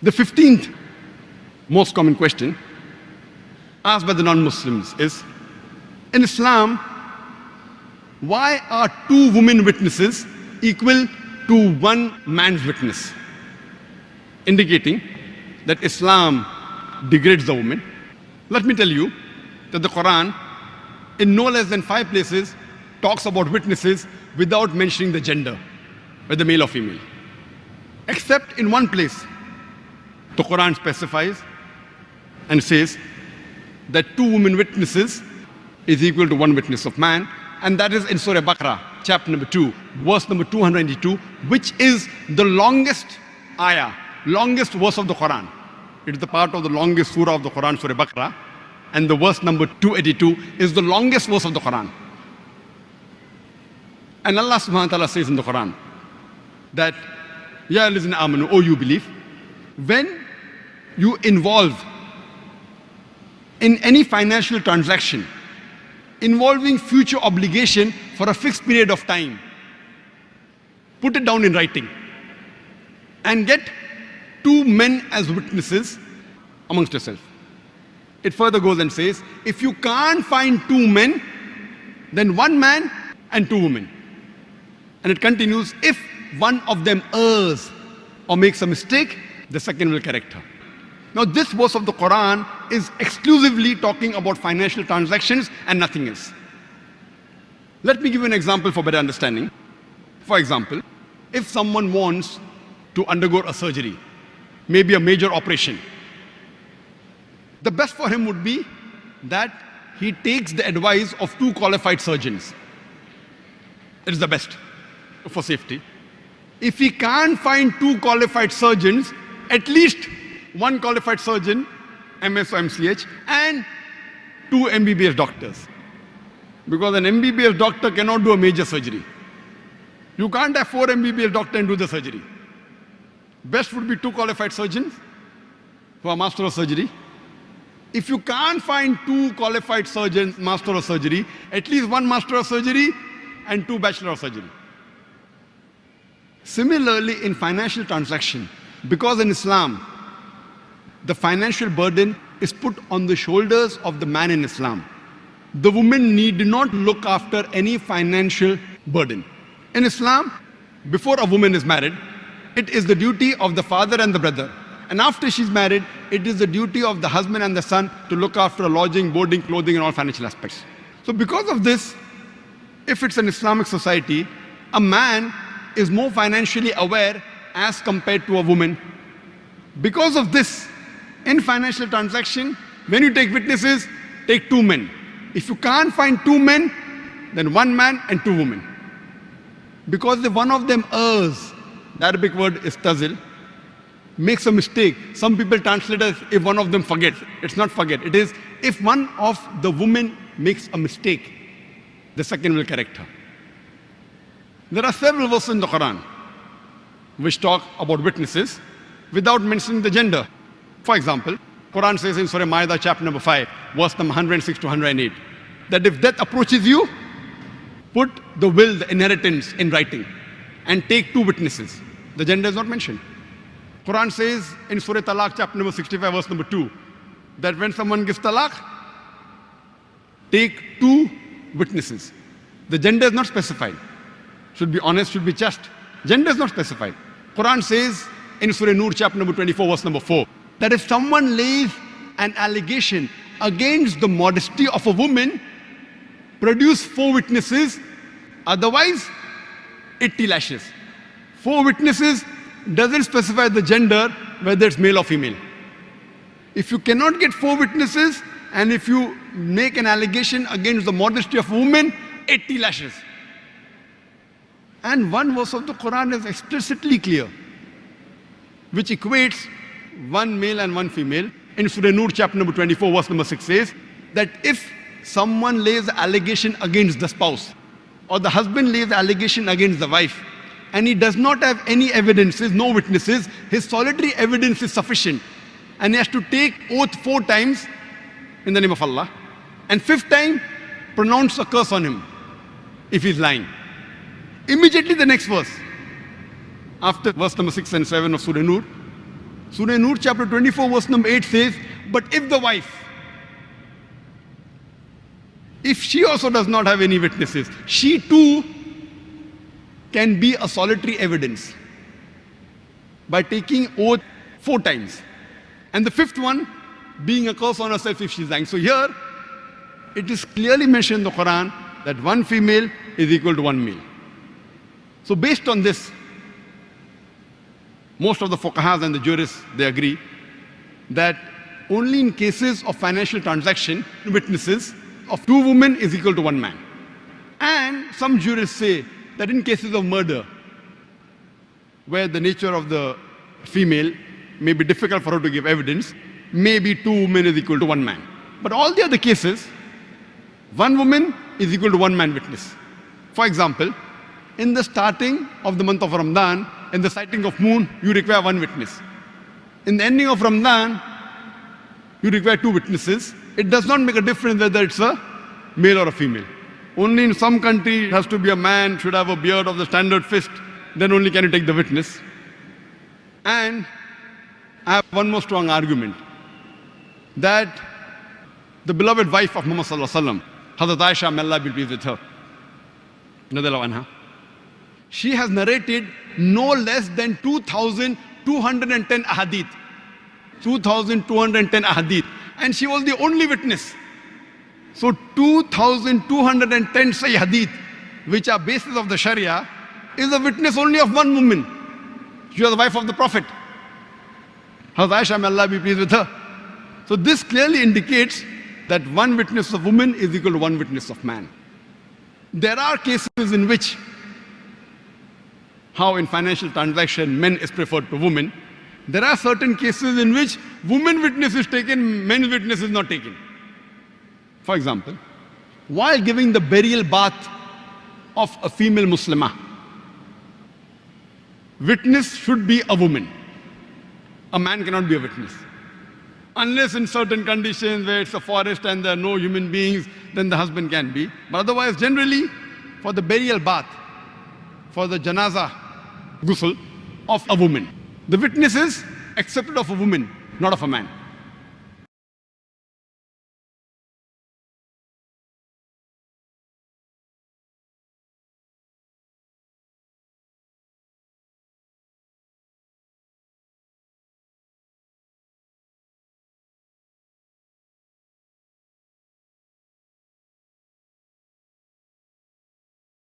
The 15th most common question asked by the non-Muslims is, in Islam, why are 2 women witnesses equal to 1 man's witness? Indicating that Islam degrades the woman. Let me tell you that the Quran, in no less than 5 places, talks about witnesses without mentioning the gender, whether male or female. Except in 1 place, the Quran specifies and says that 2 women witnesses is equal to 1 witness of man, and that is in Surah Baqarah, chapter number 2, verse number 292, which is the longest ayah, longest verse of the Quran. It is the part of the longest surah of the Quran, Surah Baqarah, and the verse number 282 is the longest verse of the Quran. And Allah subhanahu wa ta'ala says in the Quran that, Ya ayyuhallazina amanu, O you believe, when you involve in any financial transaction involving future obligation for a fixed period of time, put it down in writing and get 2 men as witnesses amongst yourself. It further goes and says, if you can't find 2 men, then 1 man and 2 women. And it continues, if one of them errs or makes a mistake, the second will correct her. Now this verse of the Quran is exclusively talking about financial transactions and nothing else. Let me give you an example for better understanding. For example, if someone wants to undergo a surgery, maybe a major operation, the best for him would be that he takes the advice of 2 qualified surgeons. It is the best for safety. If he can't find 2 qualified surgeons, at least 1 qualified surgeon, MS or MCH, and 2 MBBS doctors. Because an MBBS doctor cannot do a major surgery. You can't have 4 MBBS doctors and do the surgery. Best would be 2 qualified surgeons who are master of surgery. If you can't find 2 qualified surgeons, master of surgery, at least 1 master of surgery and 2 bachelor of surgery. Similarly, in financial transaction, because in Islam, the financial burden is put on the shoulders of the man in Islam. The woman need not look after any financial burden. In Islam, before a woman is married, it is the duty of the father and the brother. And after she's married, it is the duty of the husband and the son to look after lodging, boarding, clothing, and all financial aspects. So because of this, if it's an Islamic society, a man is more financially aware as compared to a woman. Because of this, in financial transaction, when you take witnesses, take 2 men. If you can't find 2 men, then 1 man and 2 women. Because if one of them errs, the Arabic word is tazil, makes a mistake. Some people translate it as if one of them forgets. It's not forget. It is if one of the women makes a mistake, the second will correct her. There are several verses in the Quran which talk about witnesses without mentioning the gender. For example, Quran says in Surah Maida, chapter number 5, verse number 106 to 108, that if death approaches you, put the will, the inheritance in writing and take 2 witnesses. The gender is not mentioned. Quran says in Surah Talaq, chapter number 65, verse number 2, that when someone gives talaq, take 2 witnesses. The gender is not specified. Should be honest, should be just. Gender is not specified. Quran says in Surah Nur, chapter number 24, verse number 4, that if someone lays an allegation against the modesty of a woman, produce 4 witnesses, otherwise 80 lashes. 4 witnesses doesn't specify the gender, whether it's male or female. If you cannot get 4 witnesses, and if you make an allegation against the modesty of a woman, 80 lashes. And 1 verse of the Quran is explicitly clear, which equates 1 male and 1 female. In Surah Nur, chapter number 24, verse number 6 says that if someone lays an allegation against the spouse, or the husband lays an allegation against the wife, and he does not have any evidences, no witnesses, his solitary evidence is sufficient. And he has to take oath 4 times in the name of Allah, and 5th time, pronounce a curse on him if he's lying. Immediately the next verse, after verse number 6 and 7 of Surah Nur, Surah Nur chapter 24 verse number 8 says, but if the wife, if she also does not have any witnesses, she too can be a solitary evidence by taking oath 4 times. And the 5th one being a curse on herself if she's lying. So here, it is clearly mentioned in the Quran that 1 female is equal to 1 male. So based on this, most of the fuqahas and the jurists, they agree that only in cases of financial transaction, witnesses of 2 women is equal to 1 man. And some jurists say that in cases of murder, where the nature of the female may be difficult for her to give evidence, maybe 2 women is equal to 1 man. But all the other cases, 1 woman is equal to 1 man witness. For example, in the starting of the month of Ramadan, in the sighting of moon, you require 1 witness. In the ending of Ramadan, you require 2 witnesses. It does not make a difference whether it's a male or a female. Only in some country it has to be a man, should have a beard of the standard fist, then only can you take the witness. And I have one more strong argument, that the beloved wife of Muhammad sallallahu alaihi wasallam, Hazrat Aisha, may Allah be pleased with her, radhiyallahu anha, she has narrated no less than 2,210 ahadith. 2,210 ahadith. And she was the only witness. So 2,210 sahih hadith, which are basis of the Sharia, is a witness only of 1 woman. She was the wife of the Prophet. Hazrat Aisha, may Allah be pleased with her. So this clearly indicates that 1 witness of woman is equal to 1 witness of man. There are cases in which, how in financial transaction men is preferred to women, there are certain cases in which woman witness is taken, men's witness is not taken. For example, while giving the burial bath of a female Muslimah, witness should be a woman. A man cannot be a witness. Unless in certain conditions where it's a forest and there are no human beings, then the husband can be. But otherwise, generally, for the burial bath, for the janaza ghusl of a woman, the witness is accepted of a woman, not of a man.